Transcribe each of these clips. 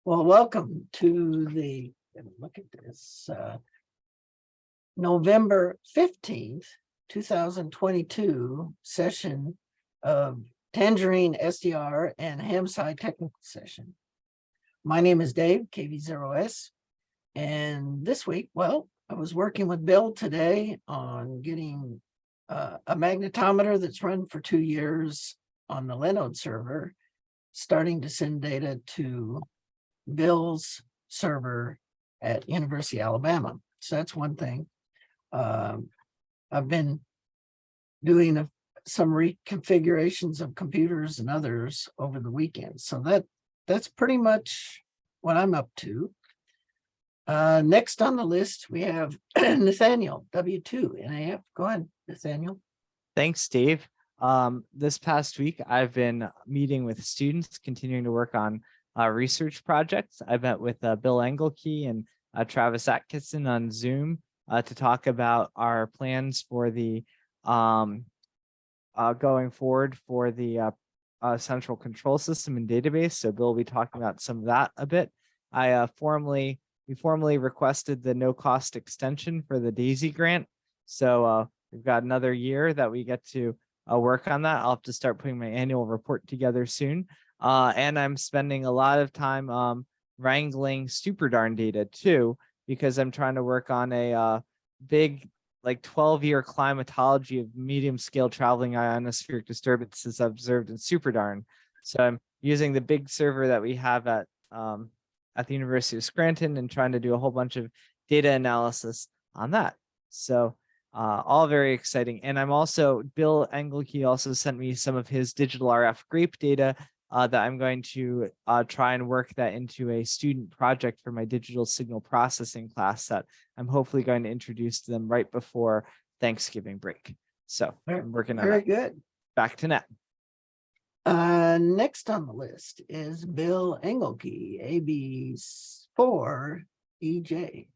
Well, welcome to the, let me look at this, November 15th, 2022 session of Tangerine SDR and Hamside technical session. My name is Dave, KV0S, and this week, well, I was working with Bill today on getting a magnetometer that's run for 2 years on the Linode server, starting to send data to Bill's server at University of Alabama. So that's one thing. I've been doing some reconfigurations of computers and others over the weekend. So that's pretty much what I'm up to. Next on the list, we have Nathaniel, W2 NAF. Go ahead, Nathaniel. Thanks, Dave. This past week, I've been meeting with students, continuing to work on research projects. I met with Bill Engelke and Travis Atkinson on Zoom to talk about our plans for the going forward for the central control system and database. So Bill will be talking about some of that a bit. We formally requested the no-cost extension for the DAISY grant. So we've got another year that we get to work on that. I'll have to start putting my annual report together soon. And I'm spending a lot of time wrangling SuperDarn data too, because I'm trying to work on a big, like 12-year climatology of medium scale traveling ionospheric disturbances observed in SuperDarn. So I'm using the big server that we have at the University of Scranton and trying to do a whole bunch of data analysis on that. So all very exciting. And Bill Engelke also sent me some of his digital RF grape data that I'm going to try and work that into a student project for my digital signal processing class that I'm hopefully going to introduce to them right before Thanksgiving break. So I'm working on that. Very good. Back to net. Next on the list is Bill Engelke, AB4EJ.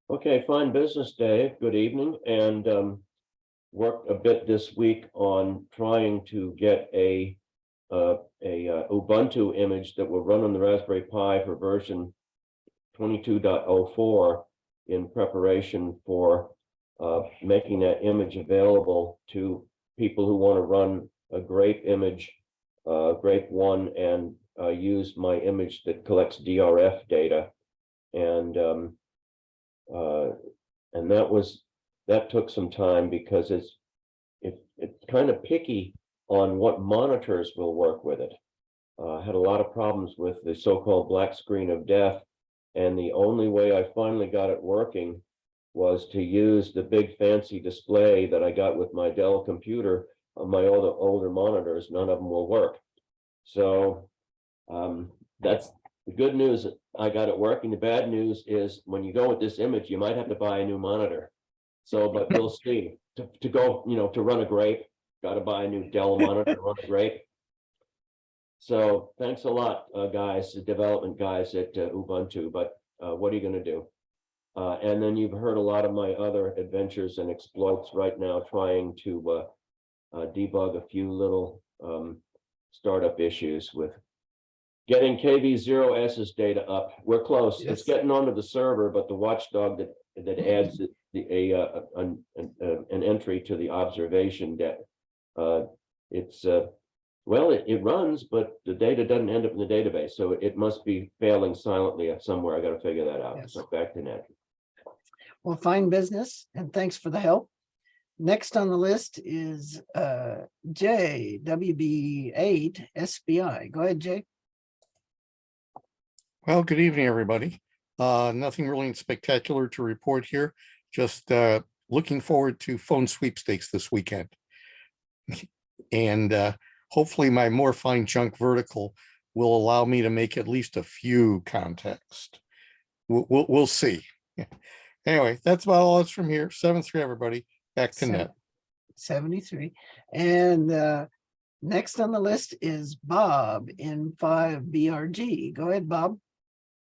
Okay, fine business, Dave. Good evening, and worked a bit this week on trying to get a Ubuntu image that will run on the Raspberry Pi for version 22.04 in preparation for making that image available to people who want to run a grape image, grape one, and use my image that collects DRF data, and that took some time because it's kind of picky on what monitors will work with it. Had a lot of problems with the so-called black screen of death, and the only way I finally got it working was to use the big fancy display that I got with my Dell computer on my older monitors. None of them will work. So that's the good news. I got it working. The bad news is when you go with this image, you might have to buy a new monitor. So, but we'll see. To go, to run a grape, got to buy a new Dell monitor to run a grape. So thanks a lot, guys, the development guys at Ubuntu, but what are you going to do? And then you've heard a lot of my other adventures and exploits right now, trying to debug a few little startup issues with getting KV0S's data up. We're close. Yes. It's getting onto the server, but the watchdog that adds an entry to the observation data, it runs, but the data doesn't end up in the database, so it must be failing silently somewhere. I got to figure that out. Yes. So back to net. Well, fine business, and thanks for the help. Next on the list is JWB8 SBI. Go ahead, Jay. Well, good evening, everybody. Nothing really spectacular to report here. Just looking forward to phone sweepstakes this weekend. And hopefully my more fine junk vertical will allow me to make at least a few contacts. We'll see. Anyway, that's about all that's from here. 7-3, everybody. Back to net. 73. And next on the list is Bob in 5BRG. Go ahead, Bob.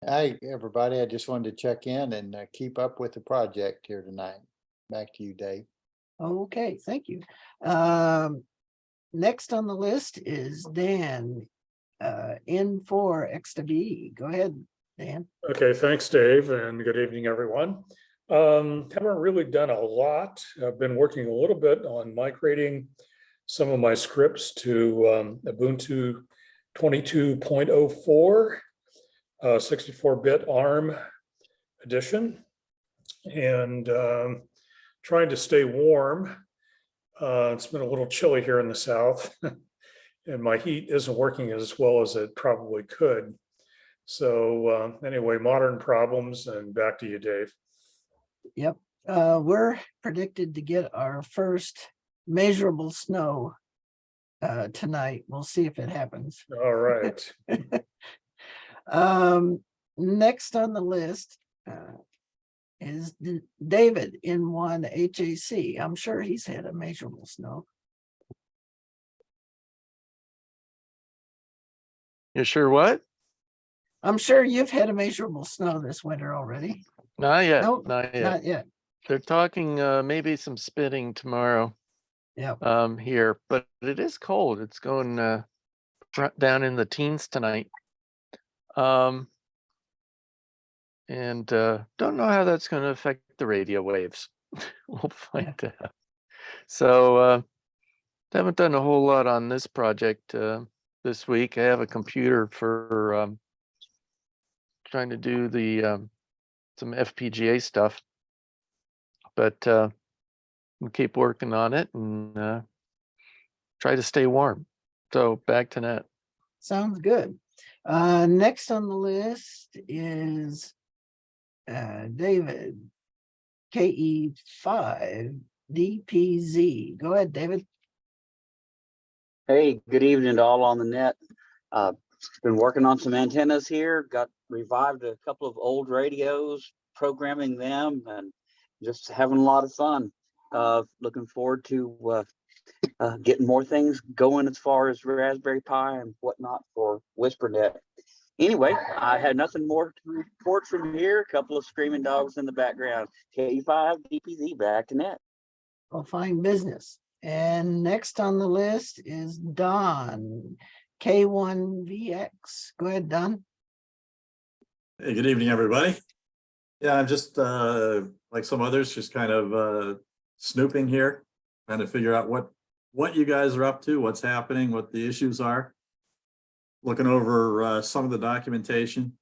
Hi, everybody. I just wanted to check in and keep up with the project here tonight. Back to you, Dave. Okay, thank you. Next on the list is Dan N4 X to B. Go ahead, Dan. Okay, thanks, Dave, and good evening, everyone. Haven't really done a lot. I've been working a little bit on migrating some of my scripts to Ubuntu 22.04, 64-bit ARM edition, and trying to stay warm. It's been a little chilly here in the South, and my heat isn't working as well as it probably could. So anyway, modern problems, and back to you, Dave. Yep. We're predicted to get our first measurable snow tonight. We'll see if it happens. All right. Next on the list is David in one HAC. I'm sure he's had a measurable snow. You sure what? I'm sure you've had a measurable snow this winter already. Not yet. Nope, Not yet. Not yet. They're talking maybe some spitting tomorrow Yeah. here, but it is cold. It's going down in the teens tonight. And don't know how that's going to affect the radio waves. We'll find out. So haven't done a whole lot on this project this week. I have a computer for trying to do the some FPGA stuff, but we'll keep working on it and try to stay warm. So back to net. Sounds good. Next on the list is David, KE5 DPZ. Go ahead, David. Hey, good evening to all on the net. Been working on some antennas here, revived a couple of old radios, programming them, and just having a lot of fun. Looking forward to getting more things going as far as Raspberry Pi and whatnot for WhisperNet. Anyway, I had nothing more to report from here. A couple of screaming dogs in the background. K5 DPZ, back to net. Well, fine business. And next on the list is Don, K1VX. Go ahead, Don. Hey, good evening, everybody. Yeah, I'm just like some others, just kind of snooping here, trying to figure out what you guys are up to, what's happening, what the issues are. Looking over some of the documentation.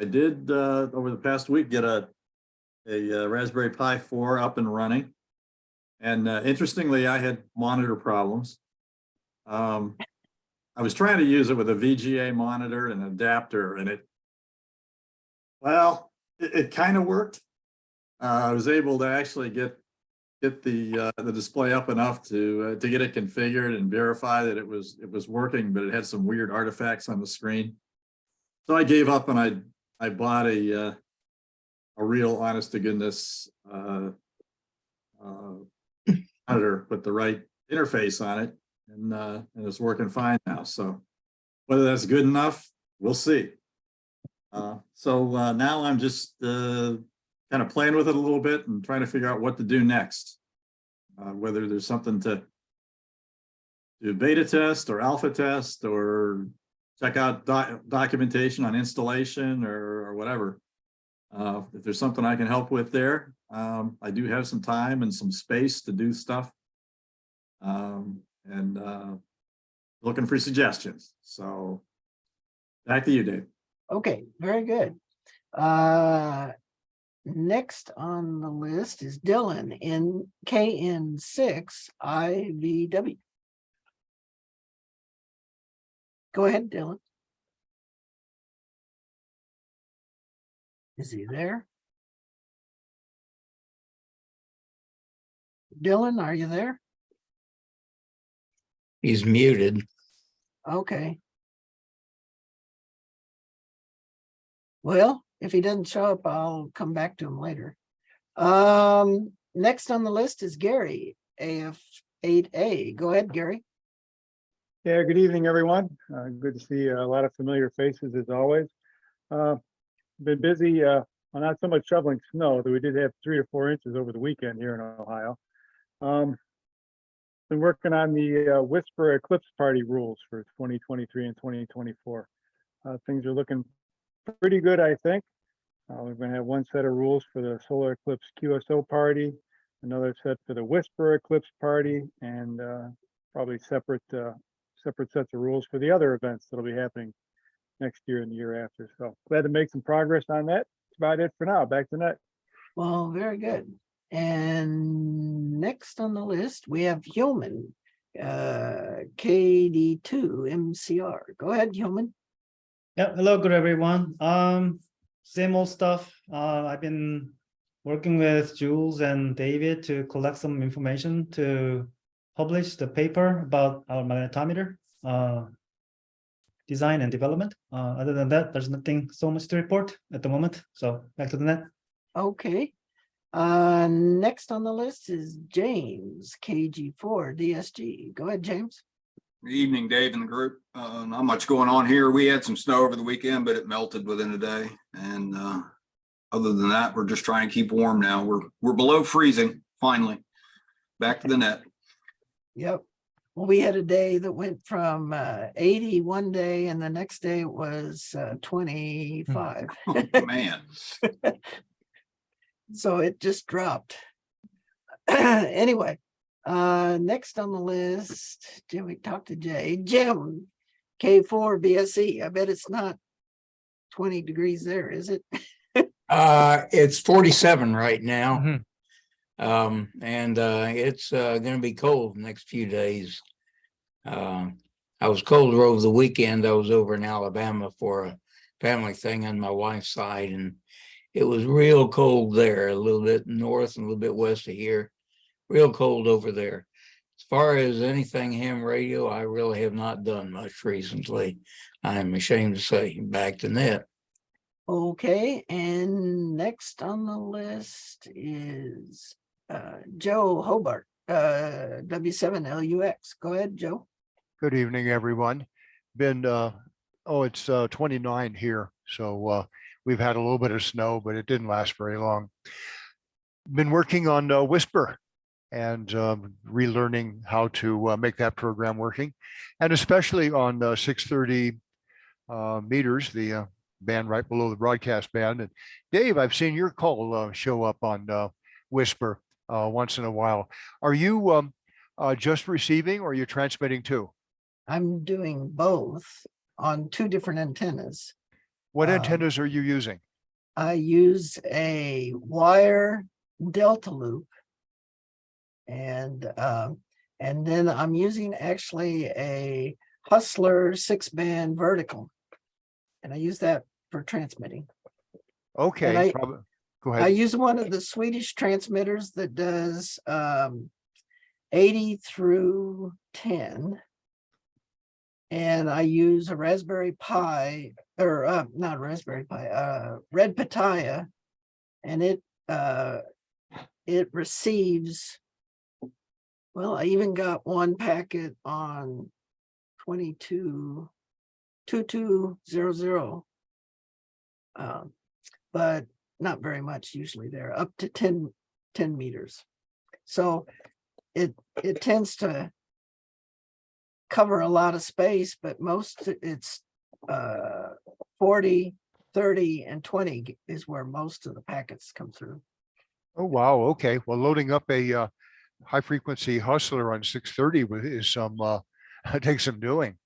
I did over the past week get a Raspberry Pi 4 up and running. And interestingly, I had monitor problems. I was trying to use it with a VGA monitor and an adapter, and it kind of worked. I was able to actually get the display up enough to get it configured and verify that it was working, but it had some weird artifacts on the screen. So I gave up and I bought a real honest to goodness monitor with the right interface on it, and it's working fine now. So whether that's good enough, we'll see. So now I'm just kind of playing with it a little bit and trying to figure out what to do next. Whether there's something to do beta test or alpha test or check out documentation on installation or whatever. If there's something I can help with there, I do have some time and some space to do stuff. And looking for suggestions. So back to you, Dave. Okay, very good. Next on the list is Dylan in KN6 IVW. Go ahead, Dylan. Is he there? Dylan, are you there? He's muted. Okay. Well, if he doesn't show up, I'll come back to him later. Next on the list is Gary, AF8A. Go ahead, Gary. Yeah, good evening, everyone. Good to see a lot of familiar faces as always. Been busy, not so much shoveling snow, though we did have 3 or 4 inches over the weekend here in Ohio. been working on the Whisper Eclipse Party rules for 2023 and 2024. Things are looking pretty good, I think. We're going to have one set of rules for the Solar Eclipse QSO party, another set for the Whisper Eclipse party, and probably separate sets of rules for the other events that'll be happening next year and the year after. So glad to make some progress on that. That's about it for now. Back to Net. Well, very good. And next on the list, we have Human, KD2 MCR. Go ahead, Human. Yeah, hello, good everyone. Same old stuff. I've been working with Jules and David to collect some information to publish the paper about our magnetometer design and development. Other than that, there's nothing so much to report at the moment. So back to the Net. Okay. Next on the list is James, KG4 DSG. Go ahead, James. Good evening, Dave and the group. Not much going on here. We had some snow over the weekend, but it melted within a day. And other than that, we're just trying to keep warm now. We're below freezing, finally. Back to the Net. Yep. Well, we had a day that went from 80 one day, and the next day it was 25. Oh, man. So it just dropped. Anyway, next on the list, Jim, we talked to Jay. Jim, K4 BSE. I bet it's not 20 degrees there, is it? It's 47 right now. Mhm. And it's gonna be cold the next few days. I was colder over the weekend. I was over in Alabama for a family thing on my wife's side, and it was real cold there, a little bit north and a little bit west of here. Real cold over there. As far as anything ham radio, I really have not done much recently. I'm ashamed to say. Back to Net. Okay, and next on the list is Joe Hobart, W7LUX. Go ahead, Joe. Good evening, everyone. It's 29 here, so we've had a little bit of snow, but it didn't last very long. Been working on Whisper and relearning how to make that program working, and especially on 630 meters, the band right below the broadcast band. And Dave, I've seen your call show up on Whisper once in a while. Are you just receiving, or are you transmitting too? I'm doing both on two different antennas. What antennas are you using? I use a wire delta loop, and then I'm using actually a Hustler 6-band vertical, and I use that for transmitting. Okay, go ahead. I use one of the Swedish transmitters that does 80 through 10. And I use a Raspberry Pi, or not Raspberry Pi, Red Pitaya, and it receives, well, I even got one packet on 222200, but not very much usually there, up to 10 meters. So it tends to cover a lot of space, but most it's 40, 30, and 20 is where most of the packets come through. Oh, wow. Okay. Well, loading up a high frequency hustler on 630 is some takes some doing.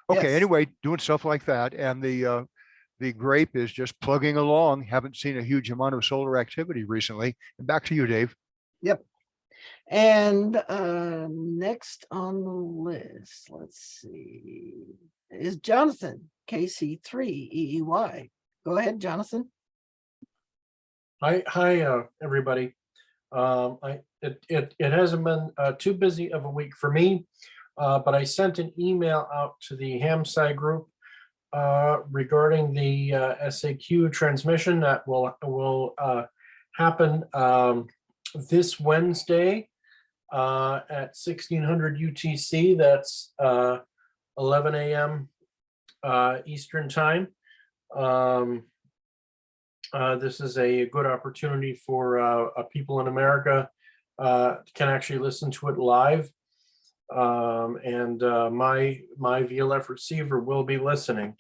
Okay. Yes. Anyway, doing stuff like that. And the grape is just plugging along. Haven't seen a huge amount of solar activity recently. And back to you, Dave. Yep. And next on the list, let's see, is Jonathan, KC3EEY. Go ahead, Jonathan. Hi, everybody. It hasn't been too busy of a week for me, but I sent an email out to the Hamside group regarding the SAQ transmission that will happen this Wednesday at 1600 UTC. That's 11 a.m. Eastern time. This is a good opportunity for people in America can actually listen to it live. And my VLF receiver will be listening.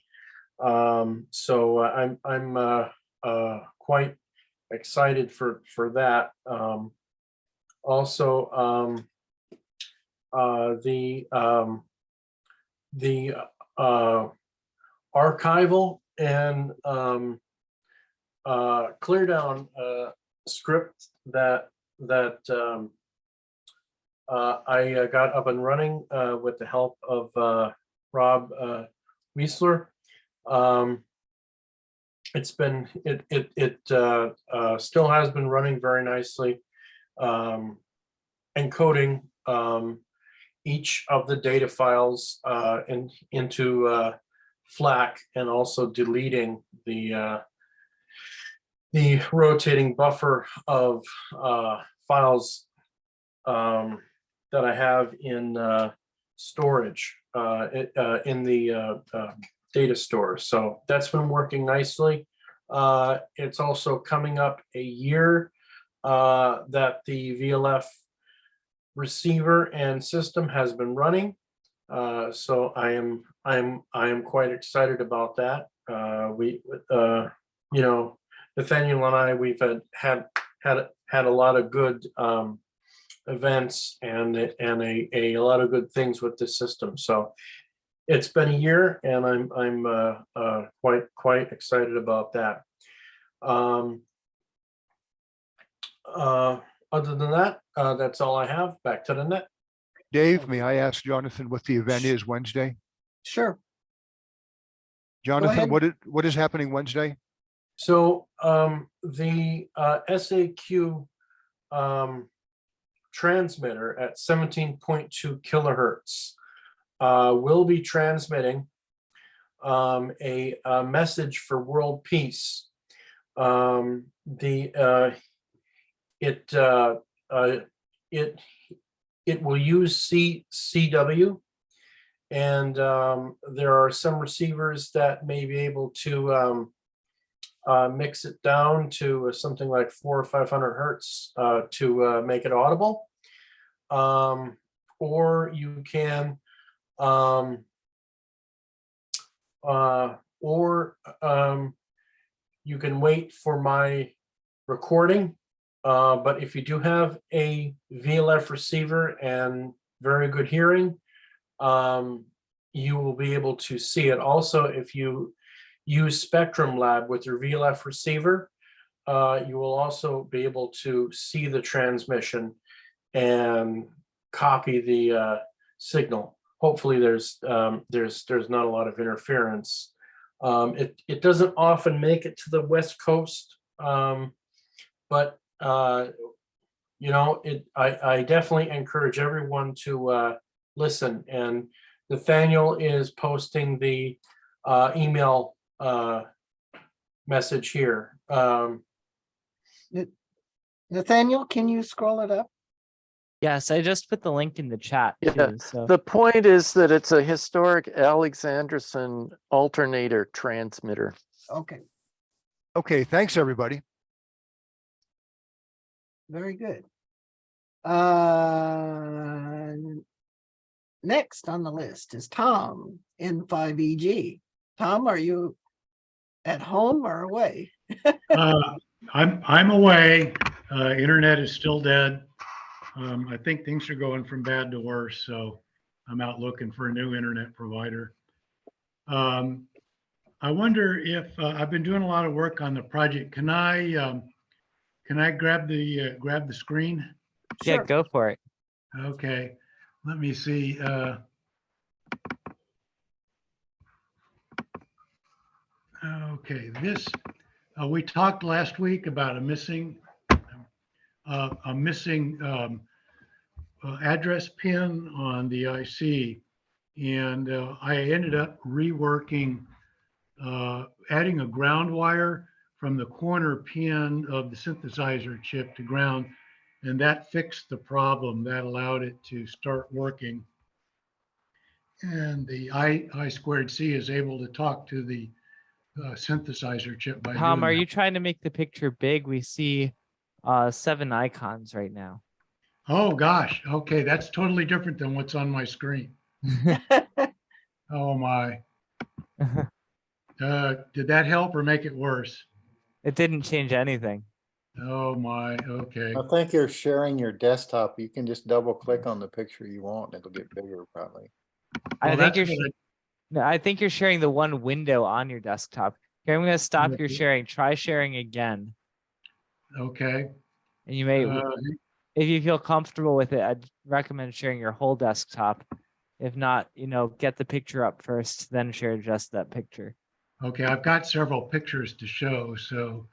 So I'm quite excited for that. Also, the archival and clear down script that I got up and running with the help of Rob Wiesler. It's been it still has been running very nicely, encoding each of the data files into FLAC, and also deleting the rotating buffer of files that I have in storage in the data store. So that's been working nicely. It's also coming up a year that the VLF receiver and system has been running. So I am quite excited about that. You know, Nathaniel and I, we've had a lot of good events and a lot of good things with this system. So it's been a year, and I'm quite excited about that. Other than that, that's all I have. Back to the net. Dave, may I ask Jonathan what the event is Wednesday? Sure. Jonathan, ahead. what is happening Wednesday? So the SAQ transmitter at 17.2 kilohertz will be transmitting a message for world peace. It will use CW, and there are some receivers that may be able to mix it down to something like 400 or 500 hertz to make it audible. Or you can you can wait for my recording. But if you do have a VLF receiver and very good hearing, you will be able to see it. Also, if you use Spectrum Lab with your VLF receiver, you will also be able to see the transmission and copy the signal. Hopefully there's not a lot of interference. It doesn't often make it to the West Coast, but you know, I definitely encourage everyone to listen. And Nathaniel is posting the email message here. Nathaniel, can you scroll it up? Yes, I just put the link in the chat Yeah, too. So the point is that it's a historic Alexanderson alternator transmitter. Okay, Okay, thanks, everybody. very good. Next on the list is Tom in 5EG. Tom, are you at home or away? I'm away. Internet is still dead. I think things are going from bad to worse, so I'm out looking for a new internet provider. I wonder if I've been doing a lot of work on the project. Can I grab the screen? yeah, go for it. Okay, let me see. Okay, this we talked last week about a missing address pin on the IC, and I ended up reworking, adding a ground wire from the corner pin of the synthesizer chip to ground, and that fixed the problem. That allowed it to start working. And the I2C is able to talk to the synthesizer chip by Tom, doing are that. you trying to make the picture big? We see 7 icons right now. Oh, gosh. Okay, that's totally different than what's on my screen. Oh, my. Did that help or make it worse? It didn't change anything. Oh, my. Okay. I think you're sharing your desktop. You can just double click on the picture you want. It'll get bigger probably. I Well, think that's you're, what no, I think you're sharing the one window on your desktop. Okay, I'm gonna stop your sharing. Try sharing again. okay. And you may, Uh, if you feel comfortable with it, I'd recommend sharing your whole desktop. If not, get the picture up first, then share just that picture. Okay, I've got several pictures to show, so,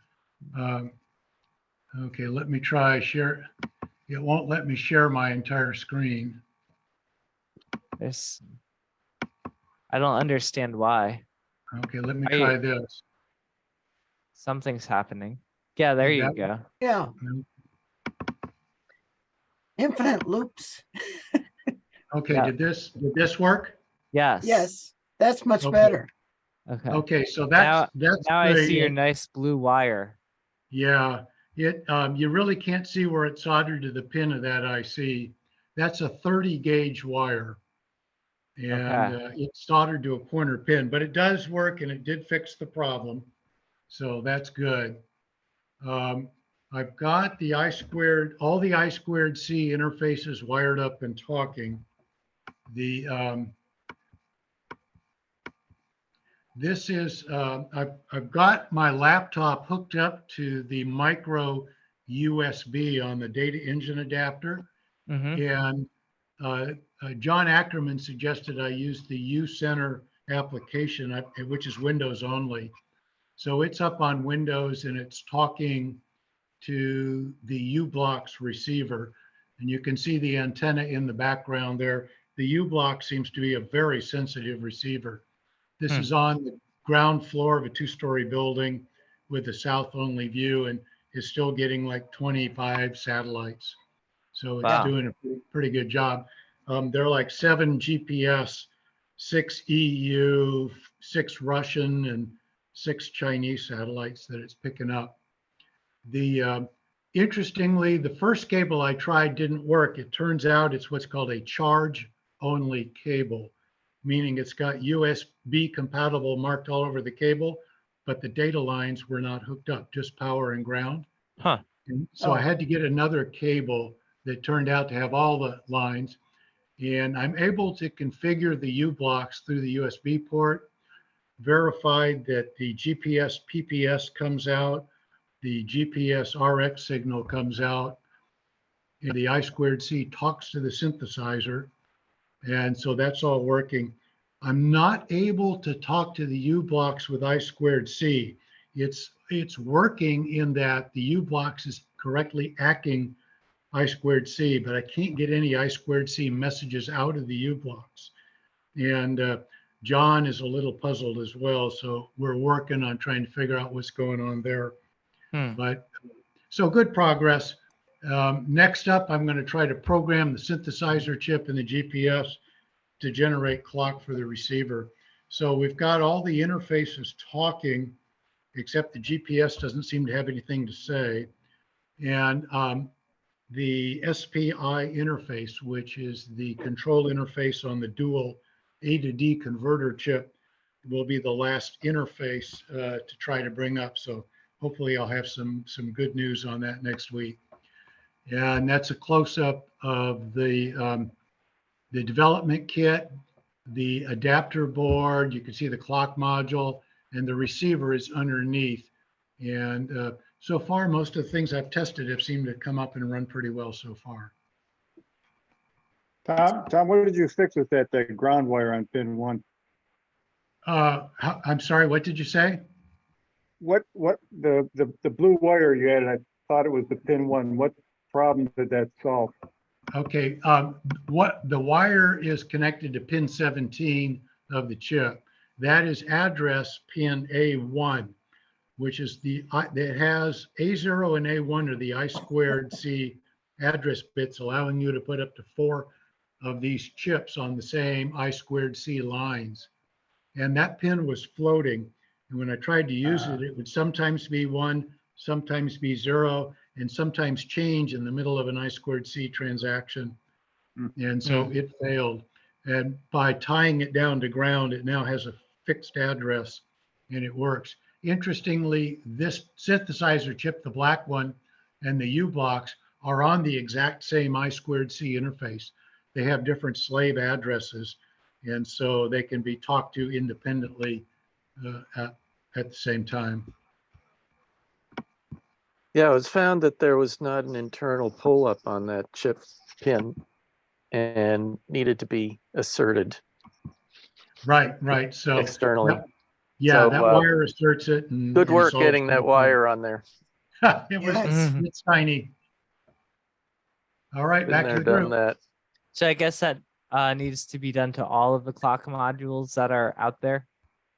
okay, let me try share. It won't let me share my entire screen. I don't understand why. Okay, let me Are you- try this. Something's happening. Yeah, there you That- go. Yeah, infinite loops. Okay, Yeah. did this work? Yes. Yes, that's much Okay. better. Okay. Okay, so Now that's I see the- your nice blue wire. Yeah, you really can't see where it's soldered to the pin of that IC. That's a 30 gauge wire. And it's soldered to a corner pin, but it does work and it did fix the problem. So that's good. I've got the all the I2C interfaces wired up and talking. This is, I've got my laptop hooked up to the micro USB on the data engine adapter. And John Ackerman suggested I use the U-Center application, which is Windows only. So it's up on Windows and it's talking to the U-Blocks receiver. And you can see the antenna in the background there. The U-Block seems to be a very sensitive receiver. This is on the ground floor of a 2-story building with a south-only view and is still getting like 25 satellites. So it's doing a pretty good job. There are like 7 GPS, 6 EU, 6 Russian, and 6 Chinese satellites that it's picking up. Interestingly, the first cable I tried didn't work. It turns out it's what's called a charge-only cable, meaning it's got USB compatible marked all over the cable, but the data lines were not hooked up, just power and ground. Huh. And so I had to get another cable that turned out to have all the lines. And I'm able to configure the U-Blocks through the USB port, verified that the GPS PPS comes out, the GPS RX signal comes out, and the I2C talks to the synthesizer. And so that's all working. I'm not able to talk to the U-Blocks with I2C. It's working in that the U-Blocks is correctly acting I2C, but I can't get any I2C messages out of the U-Blocks. And John is a little puzzled as well. So we're working on trying to figure out what's going on there. But so good progress. Next up, I'm going to try to program the synthesizer chip and the GPS to generate clock for the receiver. So we've got all the interfaces talking, except the GPS doesn't seem to have anything to say. And the SPI interface, which is the control interface on the dual A to D converter chip, will be the last interface to try to bring up. So hopefully I'll have some good news on that next week. And that's a close-up of the development kit, the adapter board. You can see the clock module, and the receiver is underneath. And so far, most of the things I've tested have seemed to come up and run pretty well so far. Tom, what did you fix with that ground wire on pin 1? I'm sorry, what did you say? What the blue wire you had, and I thought it was the pin 1. What problem did that solve? Okay, what the wire is connected to pin 17 of the chip. That is address pin A1, which is that has A0 and A1 are the I2C address bits, allowing you to put up to 4 of these chips on the same I2C lines. And that pin was floating. And when I tried to use it, it would sometimes be 1, sometimes be 0. and sometimes change in the middle of an I2C transaction. And so it failed. And by tying it down to ground, it now has a fixed address and it works. Interestingly, this synthesizer chip, the black one, and the U blocks are on the exact same I2C interface. They have different slave addresses, and so they can be talked to independently at the same time. Yeah, it was found that there was not an internal pull up on that chip pin and needed to be asserted Right, right. So externally. yeah, So, that wire asserts it. And, good work solves getting the that problem. wire on there. It's tiny. All right, Been back there, to the done group. that. So I guess that needs to be done to all of the clock modules that are out there.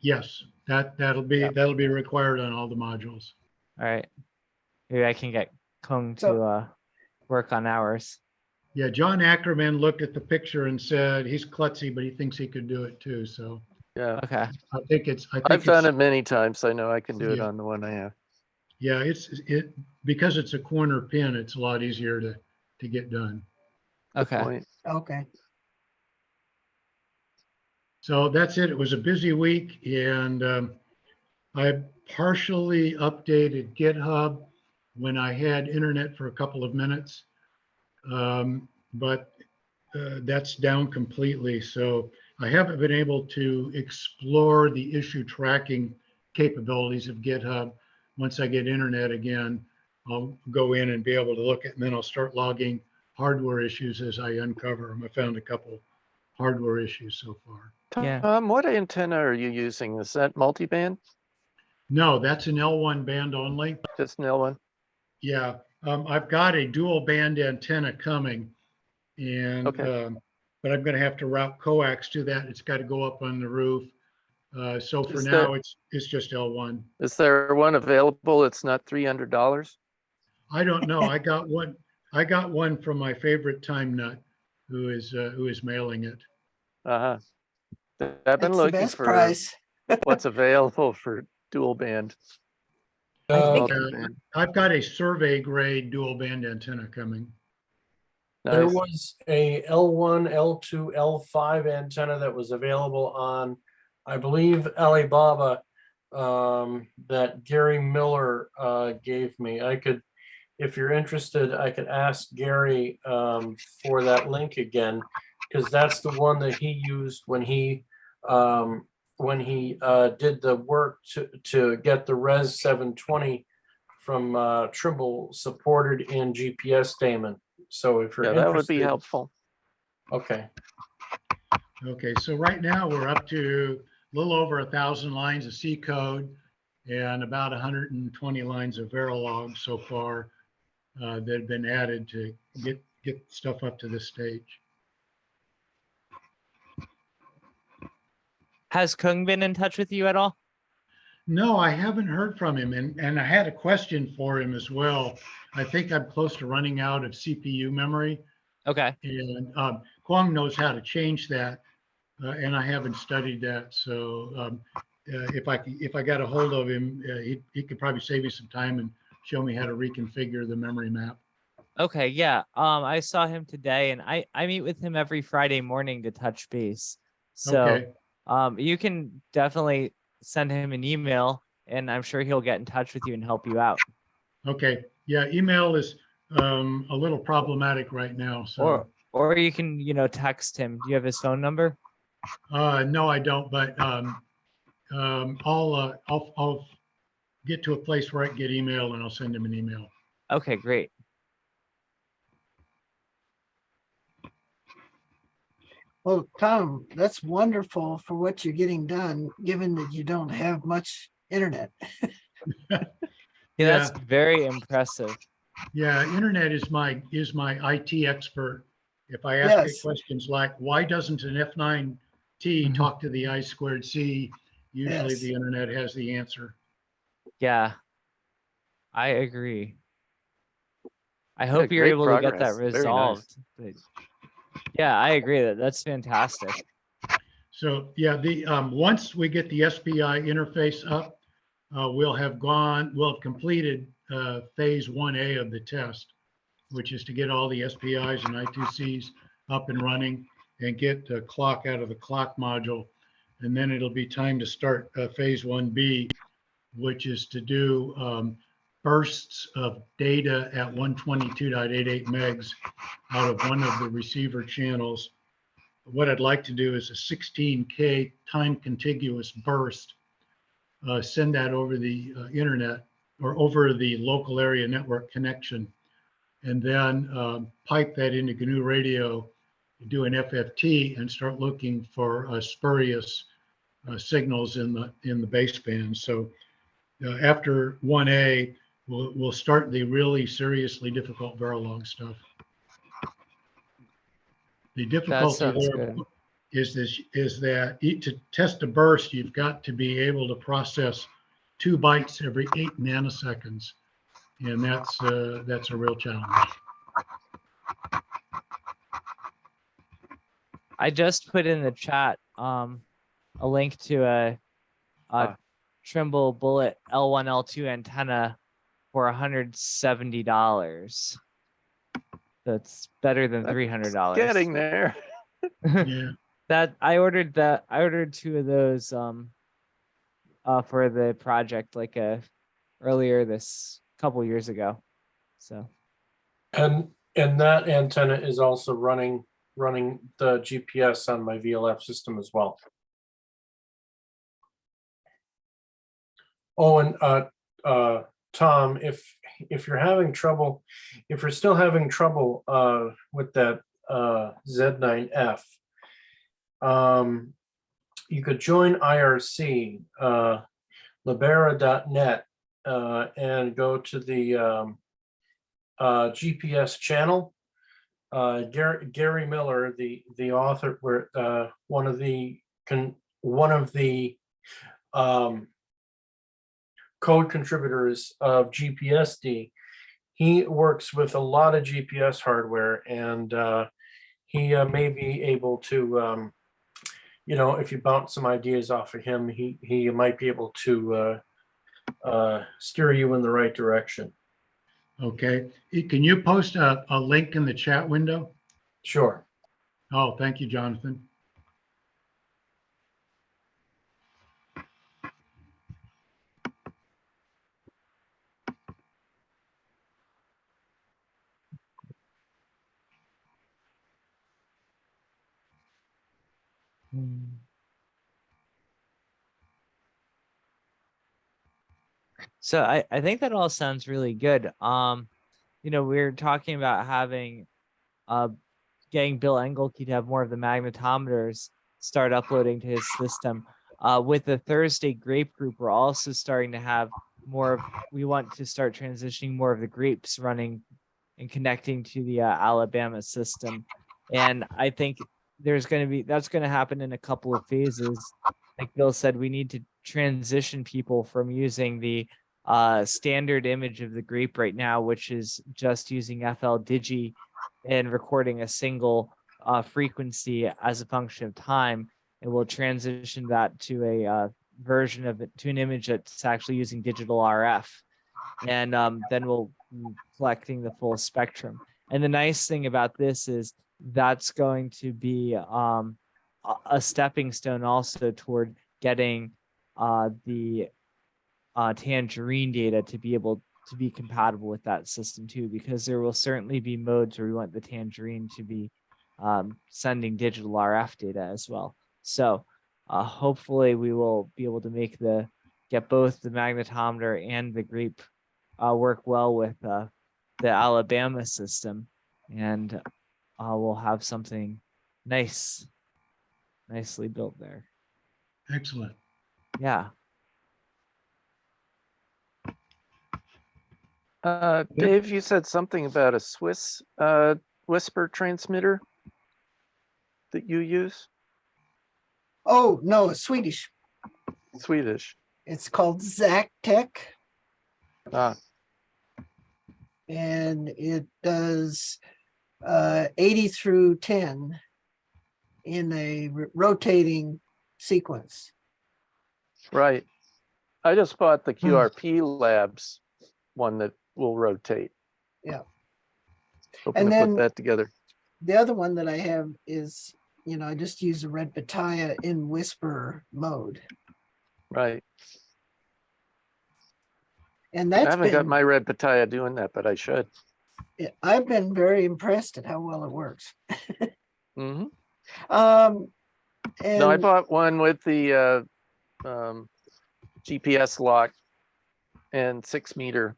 Yes, that'll be required on all the modules. All right. Maybe I can get Kung So- to work on ours. Yeah, John Ackerman looked at the picture and said he's klutzy, but he thinks he could do it too. So Yeah. Okay. I think I've done it many times. I know I can do it Yeah. on the one I have. Yeah, it because it's a corner pin, it's a lot easier to get done. Okay. Okay. So that's it. It was a busy week, and I partially updated GitHub when I had internet for a couple of minutes, but that's down completely. So I haven't been able to explore the issue tracking capabilities of GitHub. Once I get internet again, I'll go in and be able to look at, and then I'll start logging hardware issues as I uncover them. I found a couple hardware issues so far. Yeah. What antenna are you using? Is that multiband? No, that's an L1 band only. Just an L1? Yeah, I've got a dual band antenna coming, and but I'm going to have to route coax to that. It's got to go up on the roof. So for Is now, there- it's just L1. Is there one available? It's not $300? I don't know. I got one. I got one from my favorite time nut, who is mailing it. Uh-huh. I've been That's the looking best for price. what's available for dual band. Multiband. I've got a survey grade dual band antenna coming. There Nice. was a L1, L2, L5 antenna that was available on, I believe, Alibaba, that Gary Miller gave me. I could, if you're interested, I could ask Gary for that link again, because that's the one that he used when he did the work to get the Res 720 from Trimble supported in GPS daemon. So if you're Yeah, interested, that would be helpful. Okay. Okay, so right now we're up to a little over 1,000 lines of C code and about 120 lines of Verilog so far that have been added to get stuff up to this stage. Has Kung been in touch with you at all? No, I haven't heard from him, and I had a question for him as well. I think I'm close to running out of CPU memory. Okay. And Kwong knows how to change that, and I haven't studied that. So if I got a hold of him, he could probably save me some time and show me how to reconfigure the memory map. Okay, yeah. I saw him today, and I meet with him every Friday morning to touch base. So you can definitely send him an email, and I'm sure he'll get in touch with you and help you out. Okay, yeah, email is a little problematic right now. So or you can text him. Do you have his phone number? no, I don't. But I'll get to a place where I can get email, and I'll send him an email. Okay, great. Well, Tom, that's wonderful for what you're getting done, given that you don't have much internet. Yeah, that's very impressive. Yeah, internet is my IT expert. If I ask it questions like, why doesn't an F9T talk to the I2C? Usually the internet has the answer. Yeah, I agree. I hope you're able to get that resolved. But yeah, I agree that's fantastic. So yeah, the once we get the SPI interface up, we'll have completed phase 1A of the test, which is to get all the SPIs and I2Cs up and running and get the clock out of the clock module. And then it'll be time to start phase 1B, which is to do bursts of data at 122.88 megs out of one of the receiver channels. What I'd like to do is a 16K time contiguous burst, send that over the internet or over the local area network connection, and then pipe that into GNU Radio, do an FFT, and start looking for spurious signals in the baseband. So after 1A, we'll start the really seriously difficult Verilog stuff. The difficulty there is that to test a burst, you've got to be able to process 2 bytes every 8 nanoseconds, and that's a real challenge. I just put in the chat a link to a Trimble Bullet L1, L2 antenna for $170. That's better than $300. Getting there. Yeah. I ordered 2 of those for the project like earlier this couple years ago. So And that antenna is also running the GPS on my VLF system as well. Oh, and Tom, if you're having trouble, if you're still having trouble with that Z9F, you could join IRC, libera.net, and go to the GPS channel. Gary Miller, the author, one of the code contributors of GPSD, he works with a lot of GPS hardware, and he may be able to, if you bounce some ideas off of him, he might be able to steer you in the right direction. Okay. Can you post a link in the chat window? Sure. Oh, thank you, Jonathan. So I think that all sounds really good. We're talking about having getting Bill Engelke to have more of the magnetometers start uploading to his system. With the Thursday grape group, we're also starting to have we want to start transitioning more of the grapes running and connecting to the Alabama system. And I think that's going to happen in a couple of phases. Like Bill said, we need to transition people from using the standard image of the grape right now, which is just using FL Digi and recording a single frequency as a function of time, and we'll transition that to a version of it, to an image that's actually using digital RF, and then we'll be collecting the full spectrum. And the nice thing about this is that's going to be a stepping stone also toward getting the Tangerine data to be able to be compatible with that system too, because there will certainly be modes where we want the Tangerine to be sending digital RF data as well. So hopefully we will be able to get both the magnetometer and the grape work well with the Alabama system, and we'll have something nicely built there. Excellent. Yeah. Dave, you said something about a Swiss whisper transmitter that you use? Oh, no, it's Swedish. Swedish. It's called Zactec. Ah. And it does 80 through 10 in a rotating sequence. Right. I just bought the QRP Labs one that will rotate. Yeah. Hoping And to then put that together. the other one that I have is, I just use the red Battaya in whisper mode. Right. And I that's haven't got been, my red Battaya doing that, but I should. I've been very impressed at how well it works. Hmm. And No, I bought one with the GPS lock and 6-meter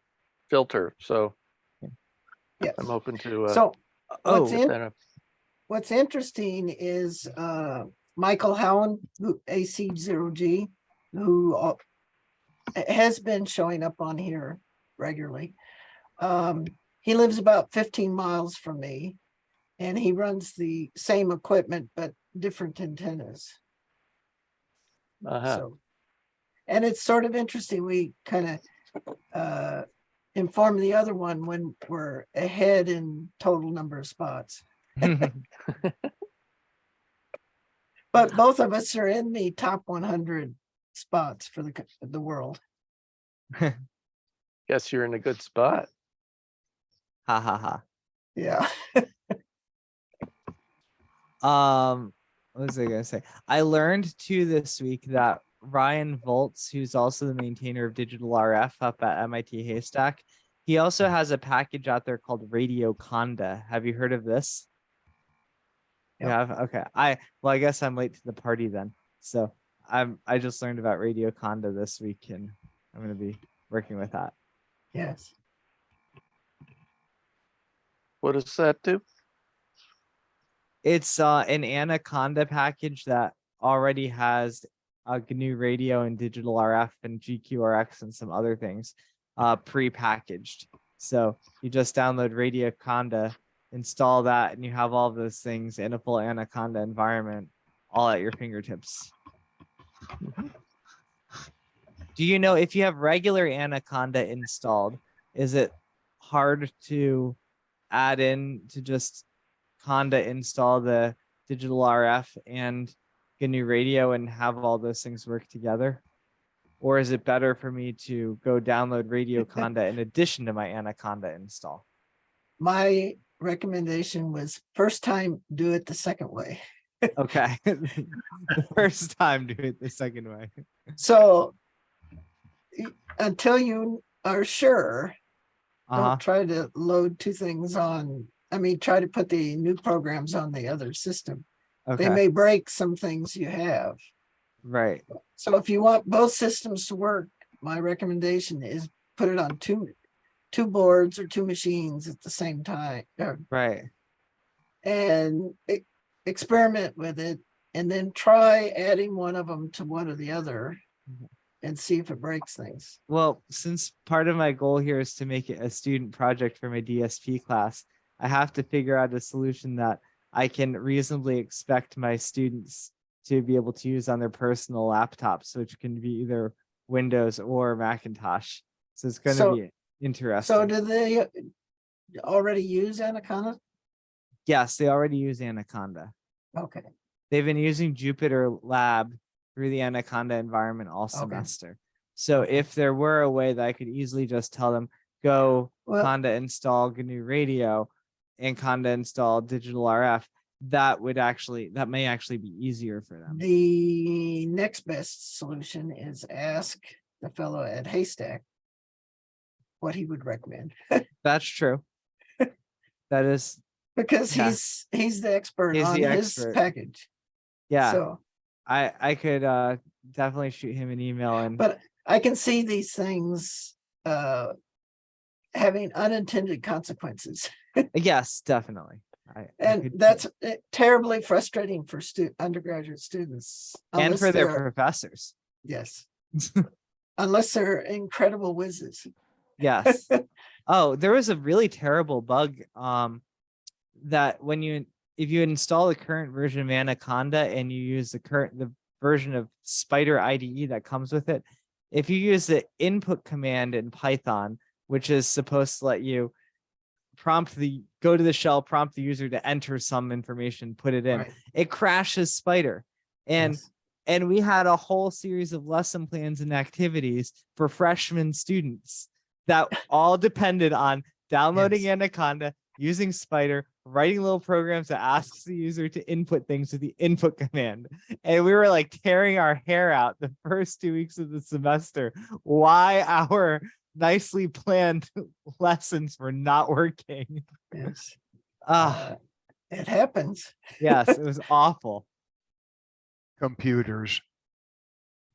filter. So yes. I'm hoping to So get that up. what's interesting is Michael Howen, who AC0G, who has been showing up on here regularly. He lives about 15 miles from me, and he runs the same equipment but different antennas. So, and it's sort of interesting. We kind of inform the other one when we're ahead in total number of spots. But both of us are in the top 100 spots for the world. Guess you're in a good spot. Ha ha ha. Yeah. What was I gonna say? I learned too this week that Ryan Volts, who's also the maintainer of Digital RF up at MIT Haystack, he also has a package out there called Radio Conda. Have you heard of this? You have? Okay. I guess I'm late to the party then. So I just learned about Radio Conda this week, and I'm gonna be working with that. Yes. What does that do? It's an Anaconda package that already has a GNU radio and digital RF and GQRX and some other things pre-packaged. So you just download Radio Conda, install that, and you have all of those things in a full Anaconda environment all at your fingertips. Do you know if you have regular Anaconda installed, is it hard to add in to just Conda install the digital RF and GNU radio and have all those things work together? Or is it better for me to go download Radio Conda in addition to my Anaconda install? My recommendation was first time, do it the second way. Okay. The first time, do it the second way. So until you are sure, don't try to load two things on. I mean, try to put the new programs on the other system. Okay. They may break some things you have. Right. So if you want both systems to work, my recommendation is put it on two boards or two machines at the same time. Right. And experiment with it, and then try adding one of them to one or the other and see if it breaks things. Well, since part of my goal here is to make it a student project for my DSP class, I have to figure out a solution that I can reasonably expect my students to be able to use on their personal laptops, which can be either Windows or Macintosh. So it's going to be interesting. So do they already use Anaconda? Yes, they already use Anaconda. Okay. They've been using Jupyter Lab through the Anaconda environment all semester. So if there were a way that I could easily just tell them, go Conda install GNU radio and Conda install digital RF, that may actually be easier for them. The next best solution is ask the fellow at Haystack what he would recommend. That's true. That is because he's the expert on his package. Yeah. So I could definitely shoot him an email but I can see these things having unintended consequences. Yes, definitely. And that's terribly frustrating for undergraduate students. And for their professors. Yes. Unless they're incredible whizzes. Yes. Oh, there was a really terrible bug that if you install the current version of Anaconda and you use the version of Spider IDE that comes with it, if you use the input command in Python, which is supposed to let you go to the shell, prompt the user to enter some information, put it in, it crashes Spider. And And we had a whole series of lesson plans and activities for freshman students that all depended on downloading Yes. Anaconda, using Spider, writing little programs that asks the user to input things with the input command. And we were like tearing our hair out the first 2 weeks of the semester why our nicely planned lessons were not working. Yes. Ah, It happens. yes, it was awful. Computers.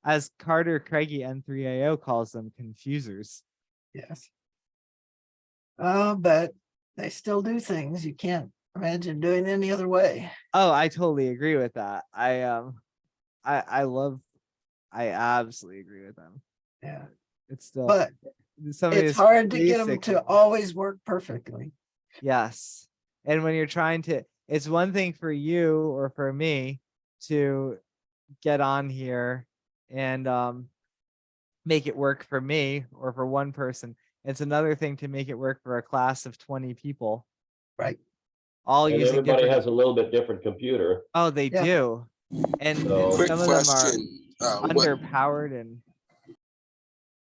As Carter Craigie N3AO calls them, confusers. Yes. But they still do things you can't imagine doing any other way. Oh, I totally agree with that. I absolutely agree with them. Yeah. It's still But some of it's these hard to get them basic- to always work perfectly. Yes. And when you're trying to, it's one thing for you or for me to get on here and make it work for me or for one person. It's another thing to make it work for a class of 20 people. Right. All And using everybody different. has a little bit different computer. Oh, they Yeah. do. And So- Quick some of them are question. What, underpowered and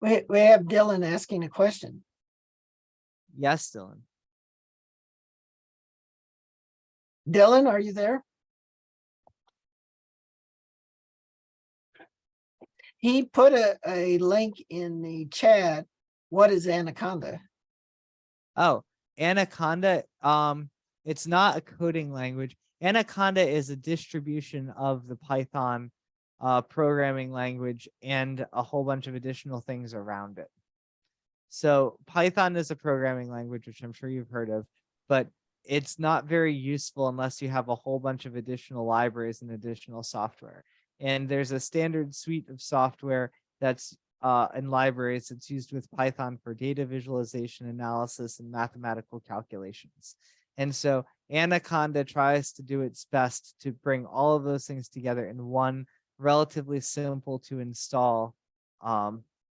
We have Dylan asking a question. yes, Dylan. Dylan, are you there? He put a link in the chat. What is Anaconda? Oh, Anaconda, it's not a coding language. Anaconda is a distribution of the Python programming language and a whole bunch of additional things around it. So Python is a programming language, which I'm sure you've heard of, but it's not very useful unless you have a whole bunch of additional libraries and additional software. And there's a standard suite of software that's in libraries that's used with Python for data visualization, analysis, and mathematical calculations. And so Anaconda tries to do its best to bring all of those things together in one relatively simple to install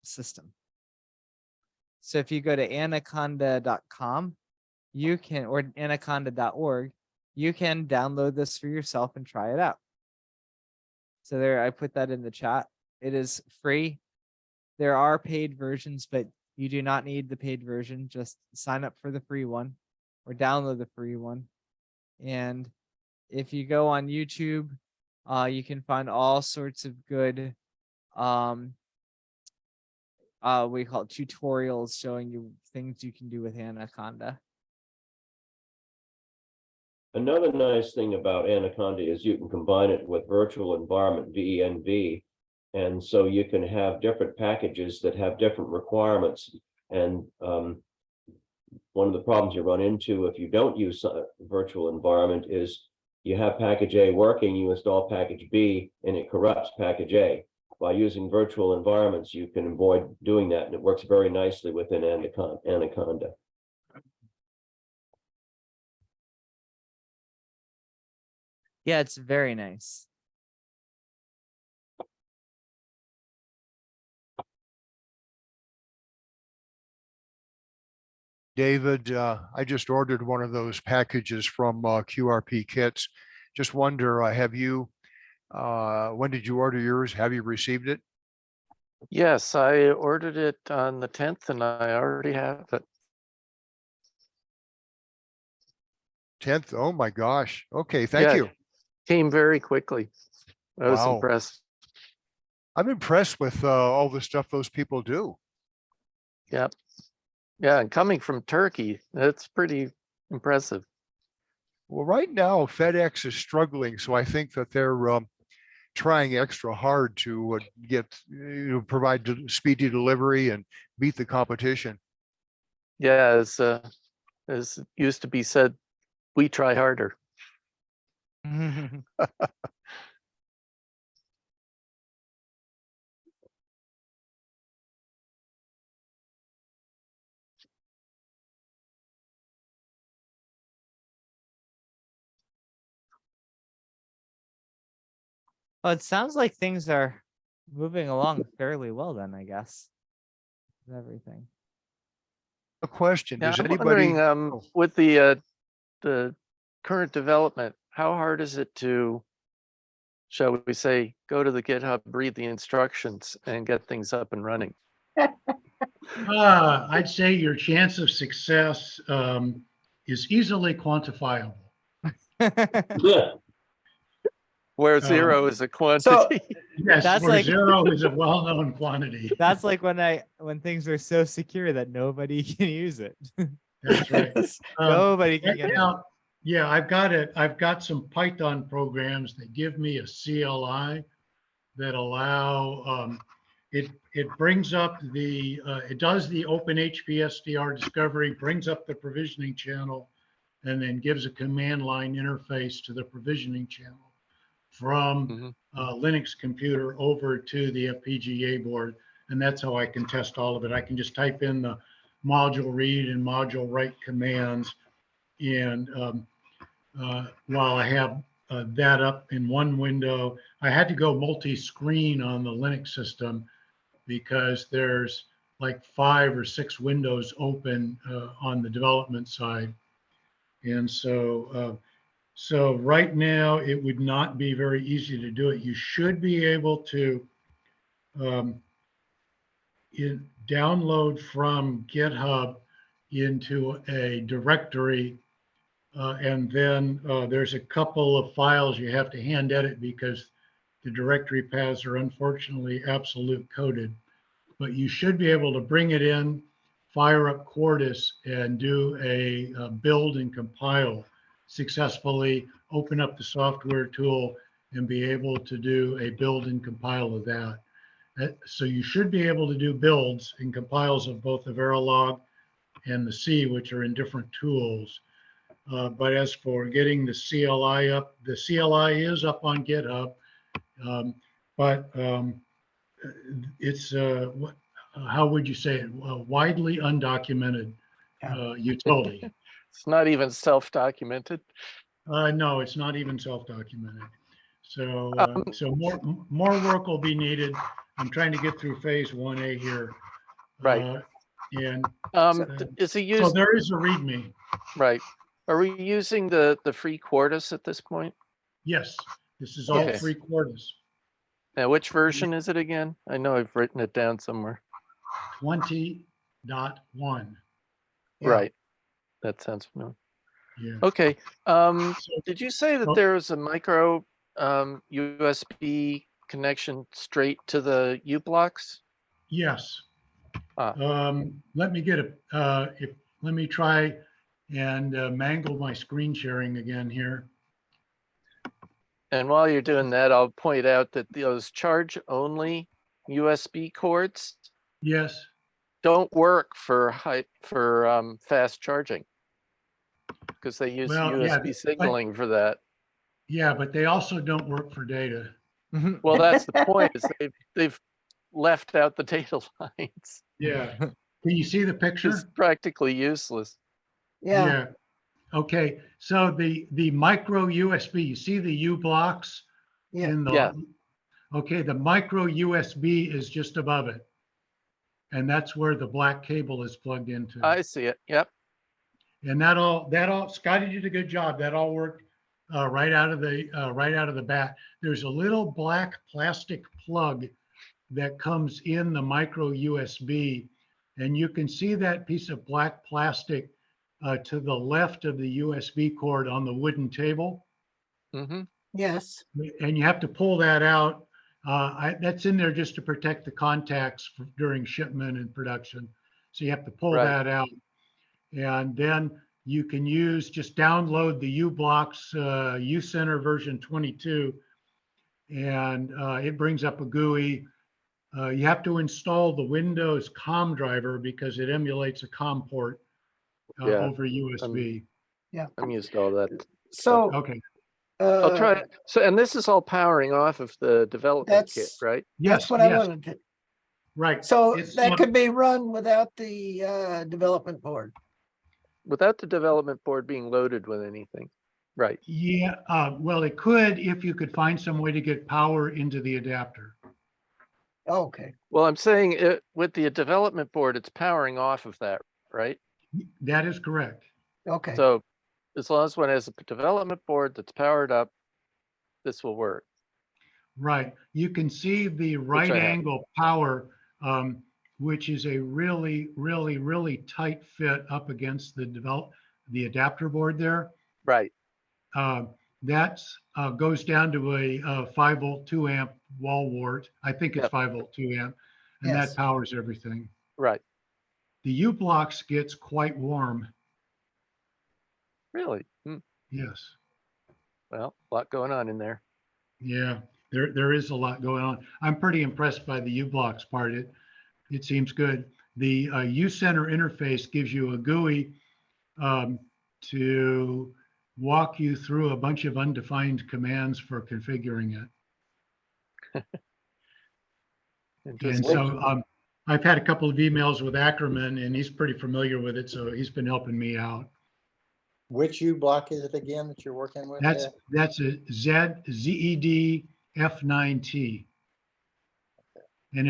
system. So if you go to anaconda.com, you can, or anaconda.org, you can download this for yourself and try it out. So there, I put that in the chat. It is free. There are paid versions, but you do not need the paid version. Just sign up for the free one or download the free one. And if you go on YouTube, you can find all sorts of good, we call it tutorials showing you things you can do with Anaconda. Another nice thing about Anaconda is you can combine it with virtual environment, VENV. And so you can have different packages that have different requirements. And one of the problems you run into if you don't use a virtual environment is you have package A working, you install package B, and it corrupts package A. By using virtual environments, you can avoid doing that, and it works very nicely within Anaconda. Yeah, it's very nice. David, I just ordered one of those packages from QRP Kits. Just wonder, have you, when did you order yours? Have you received it? Yes, I ordered it on the 10th and I already have it. 10th? Oh my gosh. Okay, thank Yeah, you. Came very quickly. I was Wow. impressed. I'm impressed with all the stuff those people do. Yep. Yeah, and coming from Turkey, that's pretty impressive. Well, right now FedEx is struggling, so I think that they're trying extra hard to provide speedy delivery and beat the competition. Yeah, as it used to be said, we try harder. Well, it sounds like things are moving along fairly well then, I guess. With everything. A question, Yeah, does I'm anybody? wondering, with the current development, how hard is it to shall we say, go to the GitHub, read the instructions and get things up and running? I'd say your chance of success is easily quantifiable. Yeah. Where 0 is a quantity. Yes, That's where like- 0 is a well-known quantity. That's like when things are so secure that nobody can use it. That's right. Nobody can Right get it. now, yeah, I've got it. I've got some Python programs that give me a CLI that allow it brings up the it does the open HPSDR discovery, brings up the provisioning channel, and then gives a command line interface to the provisioning channel from a Linux computer over to the FPGA board. And that's how I can test all of it. I can just type in the module read and module write commands. And while I have that up in one window, I had to go multi-screen on the Linux system because there's like 5 or 6 windows open on the development side. And so right now it would not be very easy to do it. You should be able to download from GitHub into a directory. And then there's a couple of files you have to hand edit because the directory paths are unfortunately absolute coded. But you should be able to bring it in, fire up Quartus, and do a build and compile successfully, open up the software tool, and be able to do a build and compile of that. So you should be able to do builds and compiles of both the Verilog and the C, which are in different tools. But as for getting the CLI up, the CLI is up on GitHub, but it's, how would you say it, widely undocumented utility. It's not even self-documented. No, it's not even self-documented. So, so more work will be needed. I'm trying to get through phase 1A here. Right. And is it so used? there is a README. Right. Are we using the free Quartus at this point? Yes, this is all free Quartus. Now, which version is it again? I know I've written it down somewhere. 20.1. Right. That sounds familiar. Yeah. Okay. Did you say that there is a micro USB connection straight to the U blocks? Yes. Let me get let me try and mangle my screen sharing again here. And while you're doing that, I'll point out that those charge only USB cords, yes, don't work for fast charging because they use USB signaling for that. Yeah, but they also don't work for data. Well, that's the point, is they've left out the data lines. Yeah. Can you see the picture? It's practically useless. Yeah. Okay. So the micro USB, you see the U blocks in the okay, the micro USB is just above it. And that's where the black cable is plugged into. I see it. Yep. And that all Scotty did a good job. That all worked right out of the bat. There's a little black plastic plug that comes in the micro USB, and you can see that piece of black plastic to the left of the USB cord on the wooden table. Mm-hmm. Yes. And you have to pull that out. That's in there just to protect the contacts during shipment and production. So you have to pull that out. And then you can just download the uBlocks uCenter version 22, and it brings up a GUI. You have to install the Windows COM driver because it emulates a COM port over USB. I'm used to all that. So okay. I'll try it. So, and this is all powering off of the development kit, right? Yes, that's what I wanted to. Right. So that could be run without the development board. Without the development board being loaded with anything. Right. Yeah, well, it could if you could find some way to get power into the adapter. Okay. Well, I'm saying with the development board, it's powering off of that, right? That is correct. Okay. So as long as one has a development board that's powered up, this will work. Right. You can see the Which right I have. angle power, which is a really, really, really tight fit up against the adapter board there. Right. That's goes down to a 5-volt 2-amp wall wart. I think it's Yep. 5-volt 2-amp, and Yes. that powers everything. Right. The U-blocks gets quite warm. Really? Yes. Well, a lot going on in there. Yeah, there is a lot going on. I'm pretty impressed by the U-blocks part. It seems good. The U-center interface gives you a GUI to walk you through a bunch of undefined commands for configuring it. And so I've had a couple of emails with Ackerman, and he's pretty familiar with it, so he's been helping me out. Which U block is it again that you're working with? That's a ZED F9T. And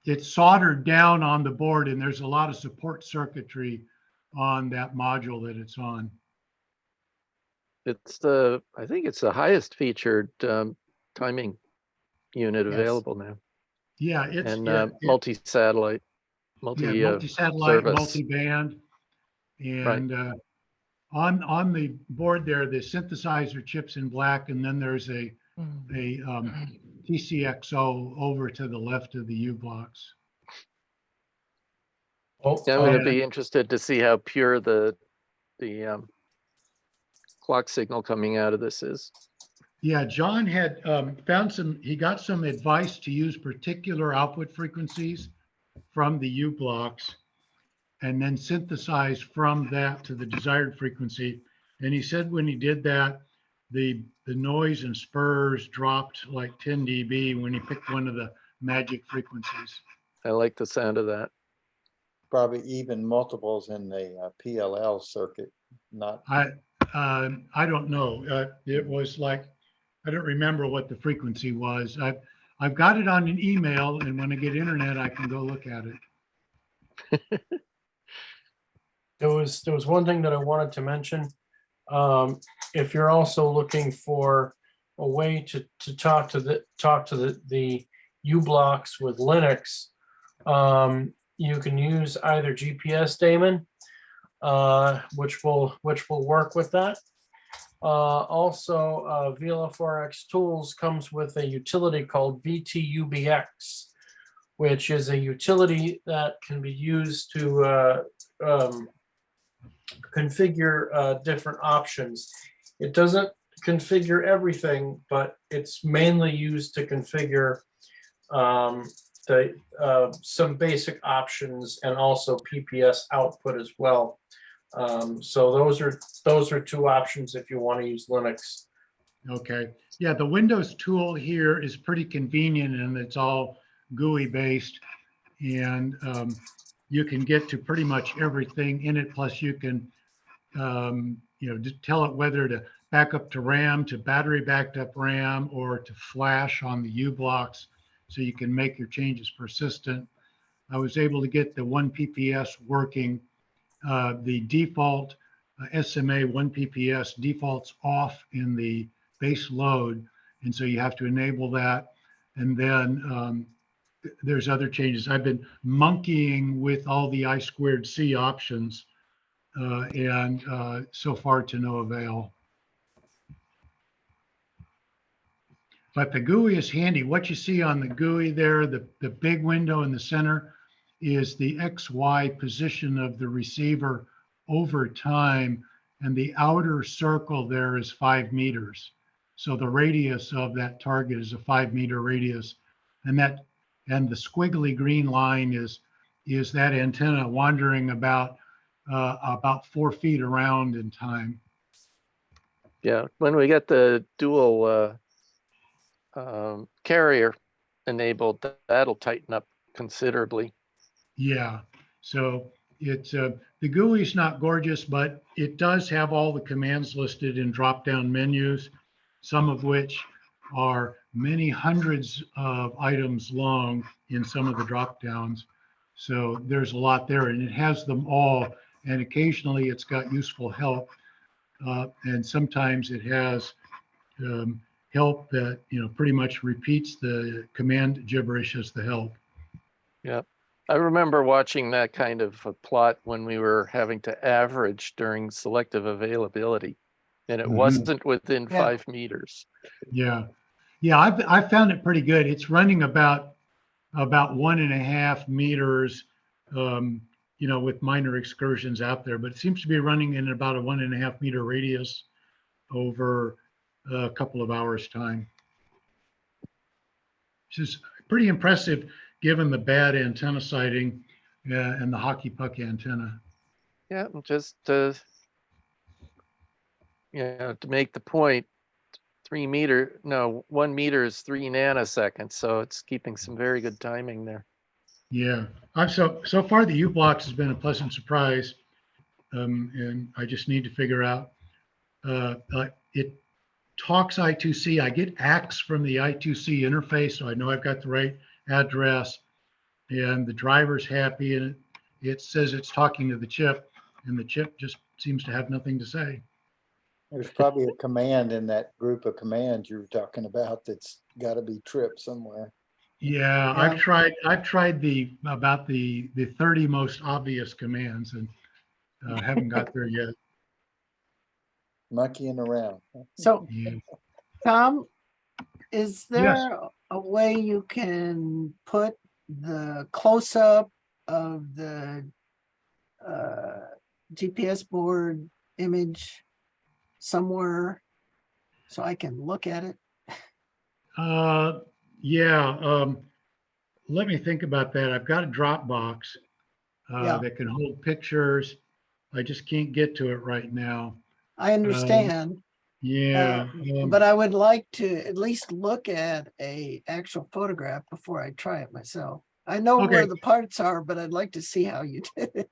it's soldered down on the board, and there's a lot of support circuitry on that module that it's on. It's I think it's the highest featured timing unit available now. Yeah, it's and multi-satellite, multi-satellite, service. multi-band, and on the board there, the synthesizer chips in black, and then there's a TCXO over to the left of the U blocks. I'm going to be interested to see how pure the clock signal coming out of this is. Yeah, John had he got some advice to use particular output frequencies from the U blocks and then synthesize from that to the desired frequency. And he said when he did that, the noise and spurs dropped like 10 dB when he picked one of the magic frequencies. I like the sound of that. Probably even multiples in the PLL circuit, not. I don't know. It was like, I don't remember what the frequency was. I've got it on an email, and when I get internet, I can go look at it. There was one thing that I wanted to mention. If you're also looking for a way to talk to the U blocks with Linux, you can use either GPS daemon, which will work with that. Also, VLF4X Tools comes with a utility called VTUBX, which is a utility that can be used to configure different options. It doesn't configure everything, but it's mainly used to configure some basic options and also PPS output as well. So those are two options if you want to use Linux. Okay. Yeah, the Windows tool here is pretty convenient, and it's all GUI based, and you can get to pretty much everything in it. Plus, you can just tell it whether to back up to RAM, to battery backed up RAM, or to flash on the U blocks, so you can make your changes persistent. I was able to get the 1 PPS working. The default SMA 1 PPS defaults off in the base load, and so you have to enable that. And then there's other changes. I've been monkeying with all the I2C options, and so far to no avail. But the GUI is handy. What you see on the GUI there, the big window in the center, is the XY position of the receiver over time, and the outer circle there is 5 meters. So the radius of that target is a 5-meter radius, and the squiggly green line is that antenna wandering about 4 feet around in time. Yeah, when we get the dual carrier enabled, that'll tighten up considerably. Yeah, so it's the GUI is not gorgeous, but it does have all the commands listed in drop-down menus, some of which are many hundreds of items long in some of the drop-downs. So there's a lot there, and it has them all. And occasionally it's got useful help, and sometimes it has help that, pretty much repeats the command gibberish as the help. Yeah. I remember watching that kind of a plot when we were having to average during selective availability, and it Mhm. wasn't within Yeah. 5 meters. Yeah. Yeah, I've found it pretty good. It's running about 1.5 meters, with minor excursions out there, but it seems to be running in about a 1.5 meter radius over a couple of hours time. Which is pretty impressive given the bad antenna sighting and the hockey puck antenna. Yeah, just to make the point, 1 meter is 3 nanoseconds, so it's keeping some very good timing there. Yeah, so far the U-Blocks has been a pleasant surprise, and I just need to figure out. It talks I2C. I get ACKs from the I2C interface, so I know I've got the right address, and the driver's happy, and it says it's talking to the chip, and the chip just seems to have nothing to say. There's probably a command in that group of commands you were talking about that's got to be tripped somewhere. Yeah, I've tried about the 30 most obvious commands, and haven't got there yet. Monkeying around. So, Yeah. Tom, is there Yes. a way you can put the close-up of the GPS board image somewhere so I can look at it? Yeah. Let me think about that. I've got a Dropbox Yeah. that can hold pictures. I just can't get to it right now. I understand. Yeah. But I would like to at least look at a actual photograph before I try it myself. I know Okay. where the parts are, but I'd like to see how you did it.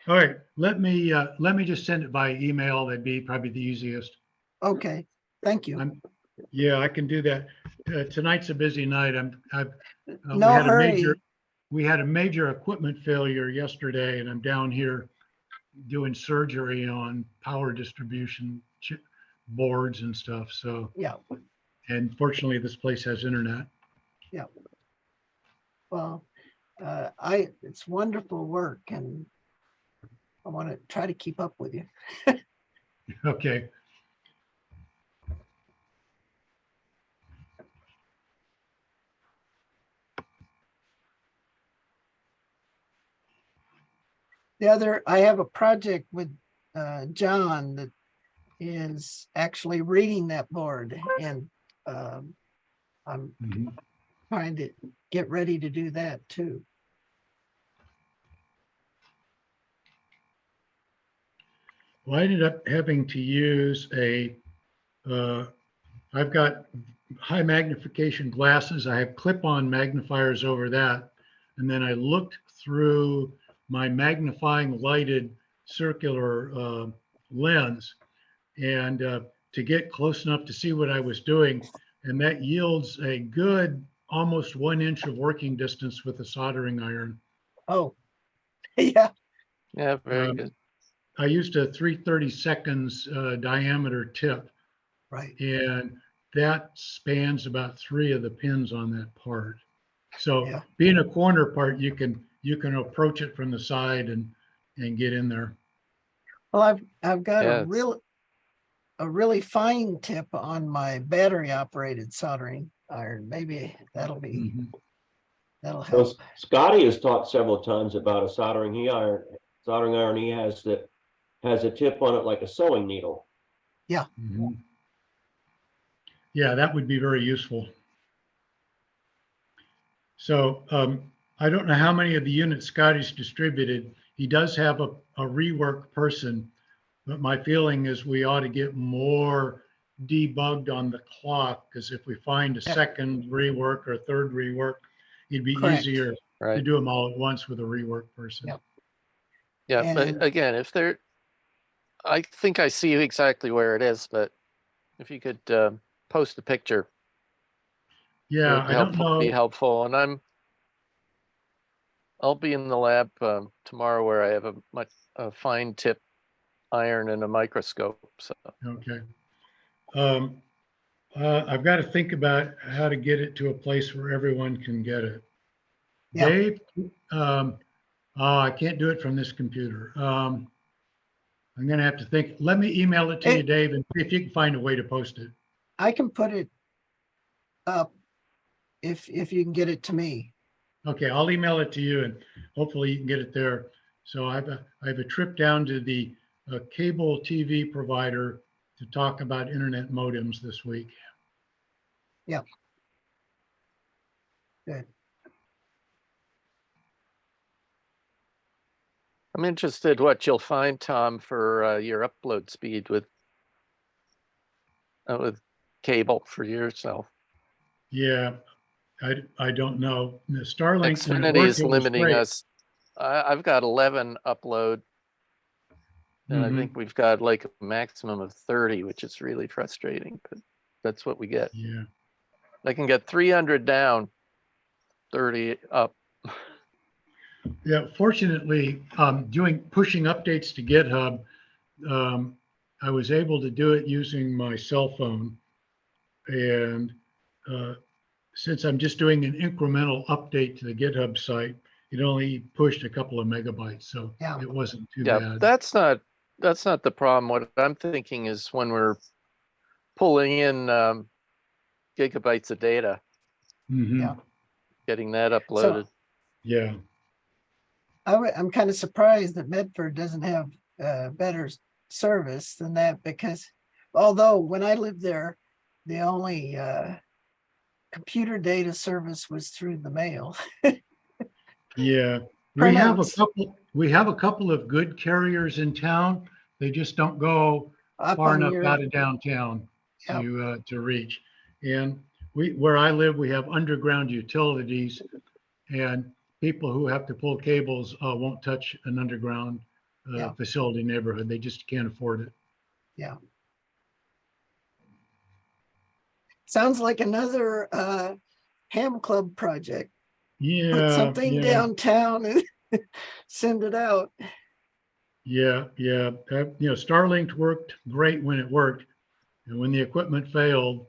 All right. Let me just send it by email. That'd be probably the easiest. Okay, thank you. Yeah, I can do that. Tonight's a busy night. No hurry. We had a major equipment failure yesterday, and I'm down here doing surgery on power distribution boards and stuff. So, Yeah, and fortunately, this place has internet. yeah. Well, it's wonderful work, and I want to try to keep up with you. Okay. I have a project with John that is actually reading that board, and I'm trying to get ready to do that too. Well, I ended up having to use I've got high magnification glasses. I have clip-on magnifiers over that. And then I looked through my magnifying lighted circular lens and to get close enough to see what I was doing. And that yields a good almost 1 inch of working distance with a soldering iron. Oh, yeah. Yeah, very good. I used a 3/32 diameter tip. Right. And that spans about 3 of the pins on that part. So Yeah. being a corner part, you can approach it from the side and get in there. Well, I've got Yeah, a really fine tip on my battery operated soldering iron. Maybe that'll Well, help. Scotty has talked several times about a soldering iron he has that has a tip on it like a sewing needle. Yeah. Yeah, that would be very useful. So I don't know how many of the units Scotty's distributed. He does have a rework person, but my feeling is we ought to get more debugged on the clock, because if we find a second rework or third rework, it'd be Correct. easier right. to do them all at once with a rework person. Yep. Yeah, And- but again, I think I see exactly where it is, but if you could post a picture, Yeah, would I don't be know. helpful. And I'll be in the lab tomorrow where I have a fine tip iron and a microscope. So Okay. I've got to think about how to get it to a place where everyone can get it. Yeah. Dave, I can't do it from this computer. I'm gonna have to think. Let me email it to you, Hey. Dave, and see if you can find a way to post it. I can put it up if you can get it to me. Okay, I'll email it to you and hopefully you can get it there. So I have a trip down to the cable TV provider to talk about internet modems this week. Yeah. Good. I'm interested what you'll find, Tom, for your upload speed with cable for yourself. Yeah, I don't know. The Starlink, when it Xfinity worked, is it was limiting great. us. I've got 11 upload, and I Mhm. think we've got like a maximum of 30, which is really frustrating, but that's what we get. Yeah. I can get 300 down, 30 up. Yeah, fortunately, pushing updates to GitHub, I was able to do it using my cell phone. And since I'm just doing an incremental update to the GitHub site, it only pushed a couple of megabytes, so Yeah. it wasn't too Yeah, bad. that's not the problem. What I'm thinking is when we're pulling in gigabytes of data, Mhm. Yeah. getting that So uploaded. Yeah. I'm kind of surprised that Medford doesn't have better service than that, because although when I lived there, the only computer data service was through the mail. Yeah. Printouts. We have a couple of good carriers in town. They just don't go Up far on enough your, out of downtown Yep. to reach. And where I live, we have underground utilities, and people who have to pull cables won't touch an underground Yeah. facility neighborhood. They just can't afford it. Yeah. Sounds like another ham club project. Put Yeah, something yeah, downtown and send it out. yeah. Starlink worked great when it worked, and when the equipment failed,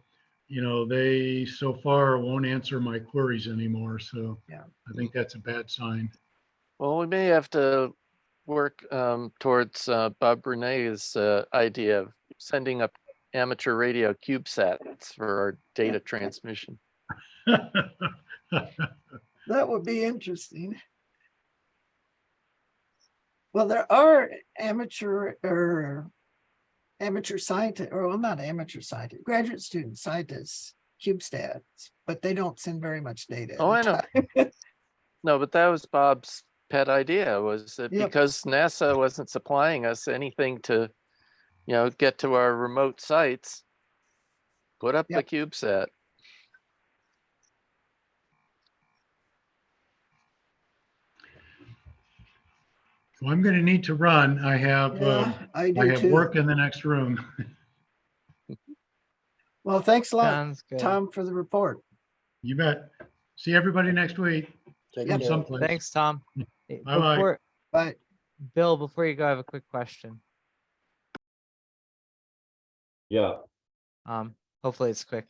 they so far won't answer my queries anymore. So Yeah. I think that's a bad sign. Well, we may have to work towards Bob Renee's idea of sending up amateur radio CubeSats for our data transmission. That would be interesting. Well, there are amateur scientists, or well, not amateur scientists, graduate student scientists, CubeSats, but they don't send very much data. Oh, I know. No, but that was Bob's pet idea, was that Yep. because NASA wasn't supplying us anything to, get to our remote sites, put up the CubeSat. Well, I'm going to need to run. I have I do have too. work in the next room. Well, thanks a lot, Sounds good. Tom, for the report. You bet. See everybody next week. Take Yep. care. Someplace. Thanks, Tom. Bye-bye. Bye. Bill, before you go, I have a quick question. Yeah. Hopefully it's quick.